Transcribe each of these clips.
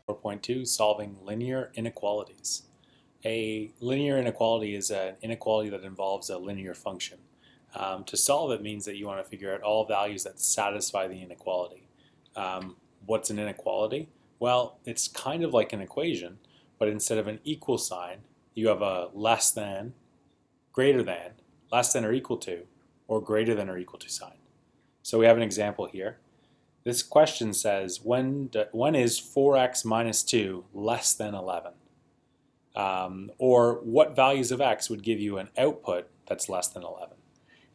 4.2, solving linear inequalities. A linear inequality is an inequality that involves a linear function. To solve it means that you want to figure out all values that satisfy the inequality. What's an inequality? Well, it's kind of like an equation, but instead of an equal sign, you have a less than, greater than, less than or equal to, or greater than or equal to sign. So we have an example here. This question says, when is 4x minus 2 less than 11? Or what values of x would give you an output that's less than 11?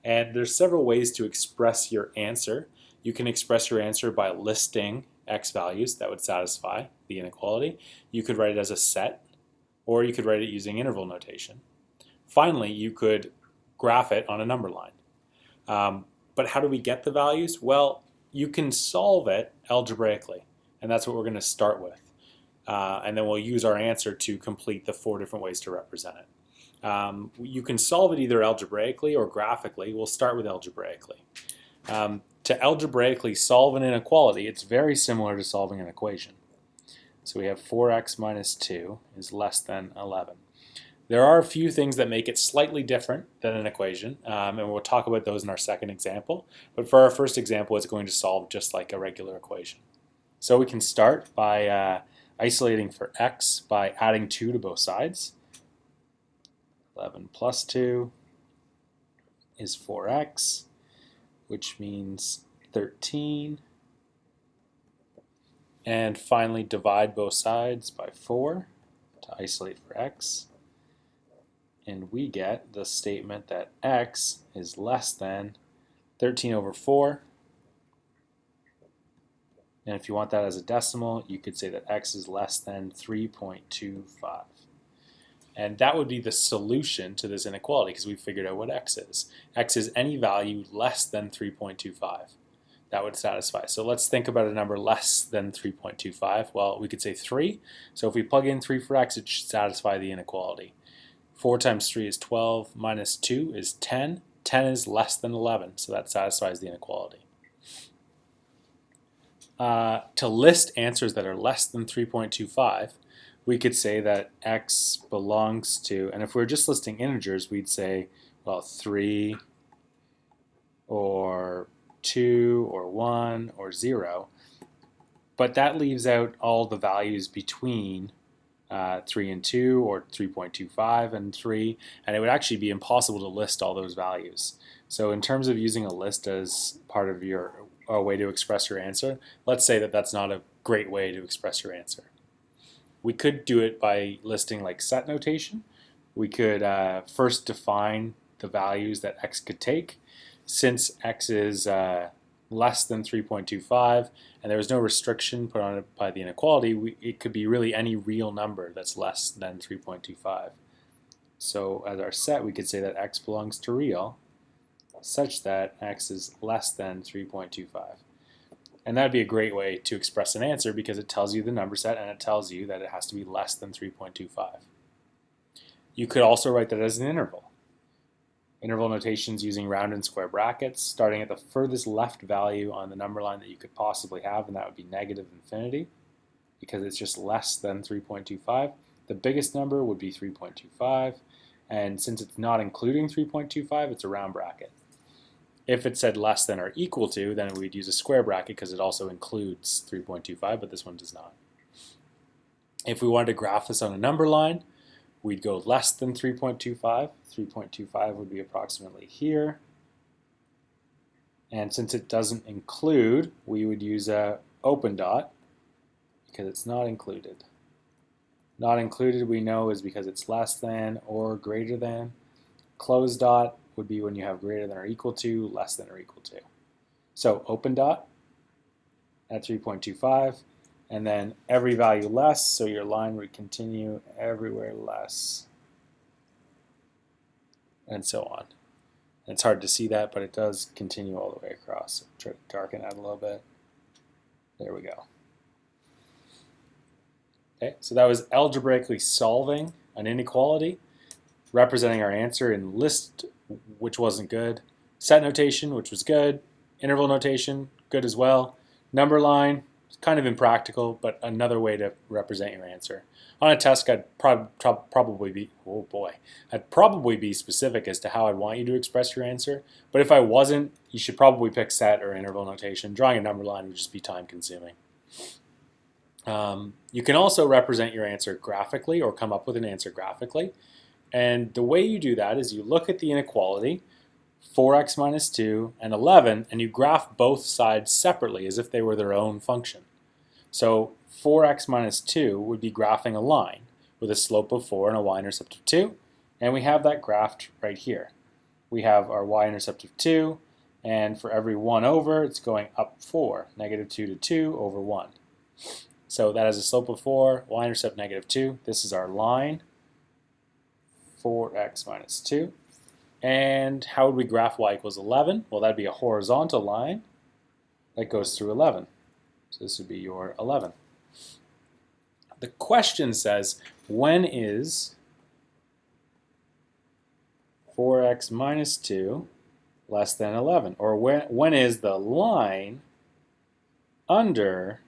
And there's several ways to express your answer. You can express your answer by listing x values that would satisfy the inequality. You could write it as a set, or you could write it using interval notation. Finally, you could graph it on a number line. But how do we get the values? Well, you can solve it algebraically, and that's what we're going to start with. And then we'll use our answer to complete the 4 different ways to represent it. You can solve it either algebraically or graphically. We'll start with algebraically. To algebraically solve an inequality, it's very similar to solving an equation. So we have 4x minus 2 is less than 11. There are a few things that make it slightly different than an equation, and we'll talk about those in our second example. But for our first example, it's going to solve just like a regular equation. So we can start by isolating for x by adding 2 to both sides. 11 plus 2 is 4x, which means 13. And finally, divide both sides by 4 to isolate for x. And we get the statement that x is less than 13 over 4. And if you want that as a decimal, you could say that x is less than 3.25. And that would be the solution to this inequality because we figured out what x is. X is any value less than 3.25. That would satisfy. So let's think about a number less than 3.25. Well, we could say 3. So if we plug in 3 for x, it should satisfy the inequality. 4 times 3 is 12, minus 2 is 10. 10 is less than 11, so that satisfies the inequality. To list answers that are less than 3.25, we could say that x belongs to, and if we were just listing integers, we'd say, well, 3 or 2 or 1 or 0. But that leaves out all the values between 3 and 2, or 3.25 and 3, and it would actually be impossible to list all those values. So in terms of using a list as part of your way to express your answer, let's say that that's not a great way to express your answer. We could do it by listing like set notation. We could first define the values that x could take. Since x is less than 3.25 and there was no restriction put on it by the inequality, it could be really any real number that's less than 3.25. So as our set, we could say that x belongs to real such that x is less than 3.25. And that would be a great way to express an answer because it tells you the number set and it tells you that it has to be less than 3.25. You could also write that as an interval. Interval notations using round and square brackets, starting at the furthest left value on the number line that you could possibly have, and that would be negative infinity, because it's just less than 3.25. The biggest number would be 3.25, and since it's not including 3.25, it's a round bracket. If it said less than or equal to, then we'd use a square bracket because it also includes 3.25, but this one does not. If we wanted to graph this on a number line, we'd go less than 3.25. 3.25 would be approximately here. And since it doesn't include, we would use a open dot because it's not included. Not included, we know, is because it's less than or greater than. Closed dot would be when you have greater than or equal to, less than or equal to. So open dot at 3.25. And then every value less, so your line would continue everywhere less, and so on. And it's hard to see that, but it does continue all the way across. So try to darken that a little bit. There we go. Okay, so that was algebraically solving an inequality, representing our answer in list, which wasn't good, set notation, which was good, interval notation, good as well, number line, It's kind of impractical, but another way to represent your answer. On a test, I'd probably be specific as to how I'd want you to express your answer. But if I wasn't, you should probably pick set or interval notation. Drawing a number line would just be time consuming. You can also represent your answer graphically or come up with an answer graphically. And the way you do that is you look at the inequality, 4x minus 2 and 11, and you graph both sides separately as if they were their own function. So 4x minus 2 would be graphing a line with a slope of 4 and a y-intercept of 2, and we have that graphed right here. We have our y-intercept of 2, and for every 1 over, it's going up 4, negative 2 to 2 over 1. So that has a slope of 4, y-intercept negative 2. This is our line, 4x minus 2. And how would we graph y equals 11? Well, that'd be a horizontal line that goes through 11. So this would be your 11. The question says, when is 4x minus 2 less than 11? Or when is the line under,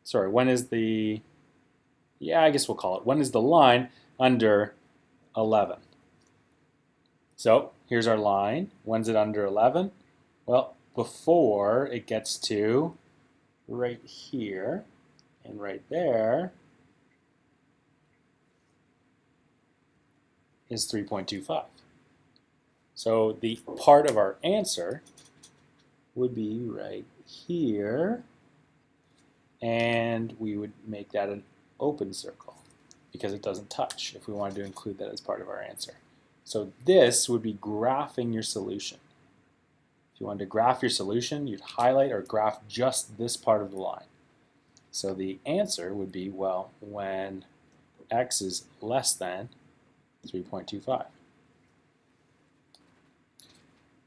sorry, when is the, I guess we'll call it, when is the line under 11? So here's our line. When's it under 11? Well, before it gets to right here and right there is 3.25. So the part of our answer would be right here, and we would make that an open circle because it doesn't touch if we wanted to include that as part of our answer. So this would be graphing your solution. If you wanted to graph your solution, you'd highlight or graph just this part of the line. So the answer would be, well, when x is less than 3.25.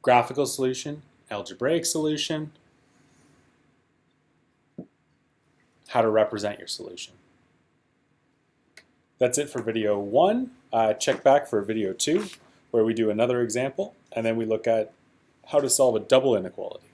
Graphical solution, algebraic solution, how to represent your solution. That's it for video 1. Check back for video 2, where we do another example, and then we look at how to solve a double inequality.